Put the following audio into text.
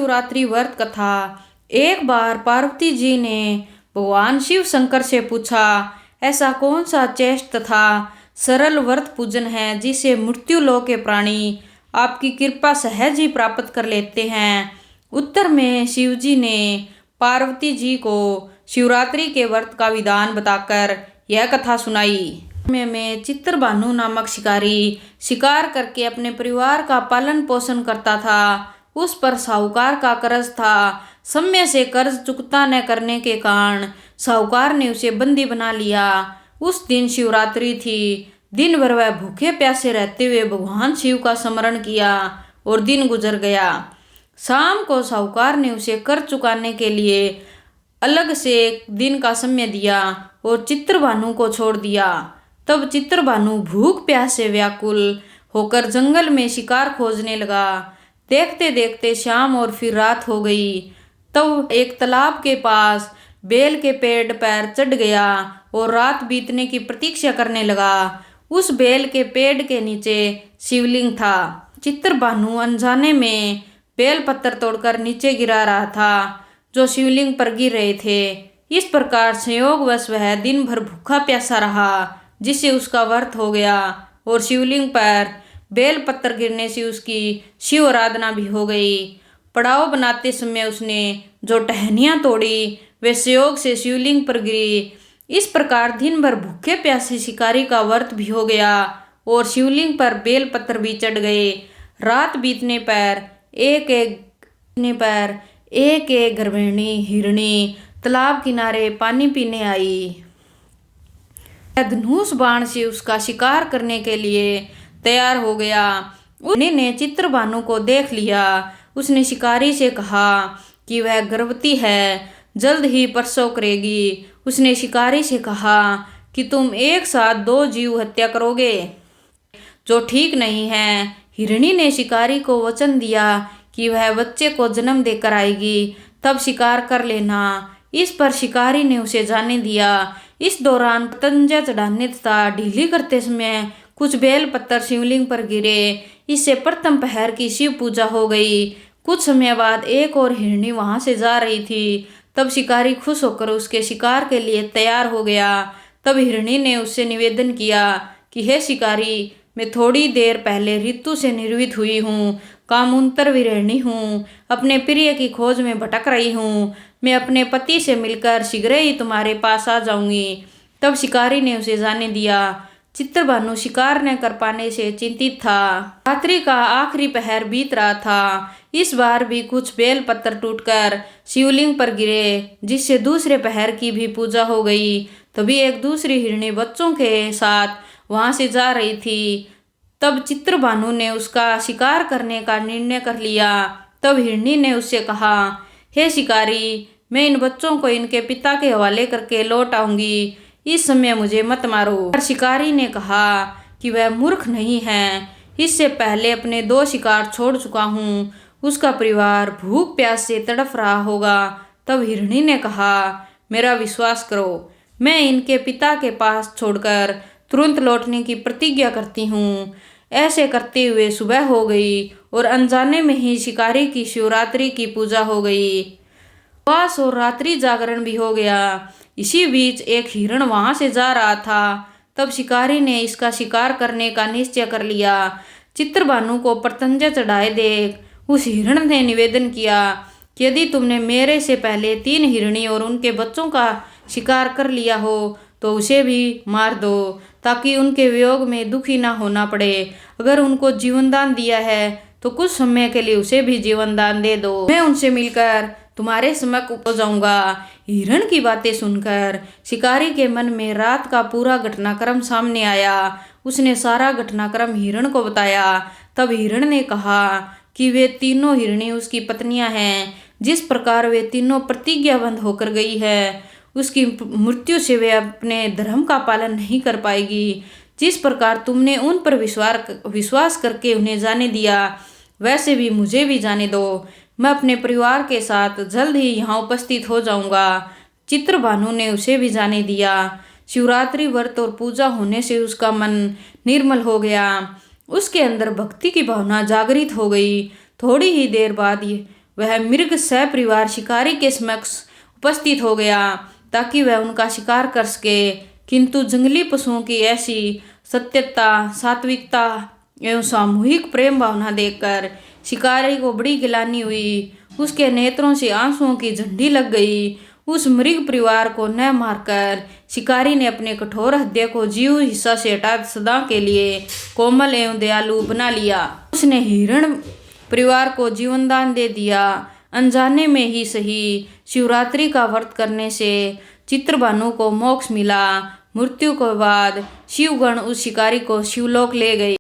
शिवरात्रि व्रत कथा। एक बार पार्वती जी ने भगवान शिव शंकर से पूछा, ऐसा कौन सा चेष्ट तथा सरल व्रत पूजन है जिसे मृत्यु लोक के प्राणी आपकी कृपा सहज ही प्राप्त कर लेते हैं। उत्तर में शिव जी ने पार्वती जी को शिवरात्रि के व्रत का विधान बताकर यह कथा सुनाई। में चित्रभानु नामक शिकारी शिकार करके अपने परिवार का पालन पोषण करता था। उस पर साहूकार का कर्ज था। समय से कर्ज चुकता न करने के कारण साहूकार ने उसे बंदी बना लिया। उस दिन शिवरात्रि थी। दिन भर वह भूखे प्यासे रहते हुए भगवान शिव का स्मरण किया और दिन गुजर गया। शाम को साहूकार ने उसे कर्ज चुकाने के लिए अलग से एक दिन का समय दिया और चित्रभानु को छोड़ दिया। तब चित्रभानु भूख प्यास से व्याकुल होकर जंगल में शिकार खोजने लगा। देखते देखते शाम और फिर रात हो गई। तब एक तालाब के पास बेल के पेड़ पर चढ़ गया और रात बीतने की प्रतीक्षा करने लगा। उस बेल के पेड़ के नीचे शिवलिंग था। चित्रभानु अनजाने में बेल पत्थर तोड़कर नीचे गिरा रहा था जो शिवलिंग पर गिर रहे थे। इस प्रकार संयोगवश वह दिन भर भूखा प्यासा रहा, जिससे उसका व्रत हो गया और शिवलिंग पर बेल पत्थर गिरने से उसकी शिव आराधना भी हो गई। पड़ाव बनाते समय उसने जो टहनियाँ तोड़ी वे संयोग से शिवलिंग पर गिरी। इस प्रकार दिन भर भूखे प्यासे शिकारी का व्रत भी हो गया और शिवलिंग पर बेल पत्थर भी चढ़ गए। रात बीतने पर एक एक गर्भिणी हिरणी तालाब किनारे पानी पीने आई। धनुष बाण से उसका शिकार करने के लिए तैयार हो गया। उसने चित्रभानु को देख लिया। उसने शिकारी से कहा कि वह गर्भवती है, जल्द ही प्रसव करेगी। उसने शिकारी से कहा कि तुम एक साथ 2 जीव हत्या करोगे, जो ठीक नहीं है। हिरणी ने शिकारी को वचन दिया कि वह बच्चे को जन्म देकर आएगी, तब शिकार कर लेना। इस पर शिकारी ने उसे जाने दिया। इस दौरान पतंजा चढ़ाने तथा ढीली करते समय कुछ बेल पत्थर शिवलिंग पर गिरे। इससे प्रथम पहर की शिव पूजा हो गई। कुछ समय बाद एक और हिरणी वहां से जा रही थी। तब शिकारी खुश होकर उसके शिकार के लिए तैयार हो गया। तब हिरणी ने उससे निवेदन किया कि हे शिकारी, मैं थोड़ी देर पहले ऋतु से निर्वित हुई हूँ, कामुंतर विरहिणी हूँ, अपने प्रिय की खोज में भटक रही हूँ। मैं अपने पति से मिलकर शीघ्र ही तुम्हारे पास आ जाऊंगी। तब शिकारी ने उसे जाने दिया। चित्रभानु शिकार न कर पाने से चिंतित था। रात्रि का आखिरी पहर बीत रहा था। इस बार भी कुछ बेल पत्थर टूटकर शिवलिंग पर गिरे, जिससे दूसरे पहर की भी पूजा हो गई। तभी एक दूसरी हिरणी बच्चों के साथ वहां से जा रही थी। तब चित्रभानु ने उसका शिकार करने का निर्णय कर लिया। तब हिरणी ने उससे कहा, हे शिकारी, मैं इन बच्चों को इनके पिता के हवाले करके लौट आऊंगी। इस समय मुझे मत मारो। पर शिकारी ने कहा कि वह मूर्ख नहीं है। इससे पहले अपने 2 शिकार छोड़ चुका हूँ। उसका परिवार भूख प्यास से तड़फ रहा होगा। तब हिरणी ने कहा, मेरा विश्वास करो, मैं इनके पिता के पास छोड़कर तुरंत लौटने की प्रतिज्ञा करती हूँ। ऐसे करते हुए सुबह हो गई और अनजाने में ही शिकारी की शिवरात्रि की पूजा हो गई। उपवास और रात्रि जागरण भी हो गया। इसी बीच एक हिरण वहां से जा रहा था। तब शिकारी ने इसका शिकार करने का निश्चय कर लिया। चित्रभानु को पतंजा चढ़ाए देख उस हिरण ने निवेदन किया कि यदि तुमने मेरे से पहले 3 हिरणी और उनके बच्चों का शिकार कर लिया हो तो उसे भी मार दो, ताकि उनके वियोग में दुखी ना होना पड़े। अगर उनको जीवन दान दिया है तो कुछ समय के लिए उसे भी जीवन दान दे दो। मैं उनसे मिलकर तुम्हारे सम्मुख हो जाऊंगा। हिरण की बातें सुनकर शिकारी के मन में रात का पूरा घटनाक्रम सामने आया। उसने सारा घटनाक्रम हिरण को बताया। तब हिरण ने कहा कि वे तीनों हिरणी उसकी पत्नियां हैं। जिस प्रकार वे तीनों प्रतिज्ञाबद्ध होकर गई है, उसकी मृत्यु से वे अपने धर्म का पालन नहीं कर पाएगी। जिस प्रकार तुमने उन पर विश्वास करके उन्हें जाने दिया, वैसे भी मुझे भी जाने दो। मैं अपने परिवार के साथ जल्द ही यहाँ उपस्थित हो जाऊंगा। चित्रभानु ने उसे भी जाने दिया। शिवरात्रि व्रत और पूजा होने से उसका मन निर्मल हो गया। उसके अंदर भक्ति की भावना जागृत हो गई। थोड़ी ही देर बाद वह मृग सपरिवार शिकारी के समक्ष उपस्थित हो गया ताकि वह उनका शिकार कर सके। किंतु जंगली पशुओं की ऐसी सत्यता, सात्विकता एवं सामूहिक प्रेम भावना देखकर शिकारी को बड़ी गिलानी हुई। उसके नेत्रों से आंसुओं की झंडी लग गई। उस मृग परिवार को न मारकर शिकारी ने अपने कठोर हृदय को जीव हिस्सा से हटा सदा के लिए कोमल एवं दयालु बना लिया। उसने हिरण परिवार को जीवनदान दे दिया। अनजाने में ही सही, शिवरात्रि का व्रत करने से चित्रभानु को मोक्ष मिला। मृत्यु के बाद शिवगण उस शिकारी को शिवलोक ले गए।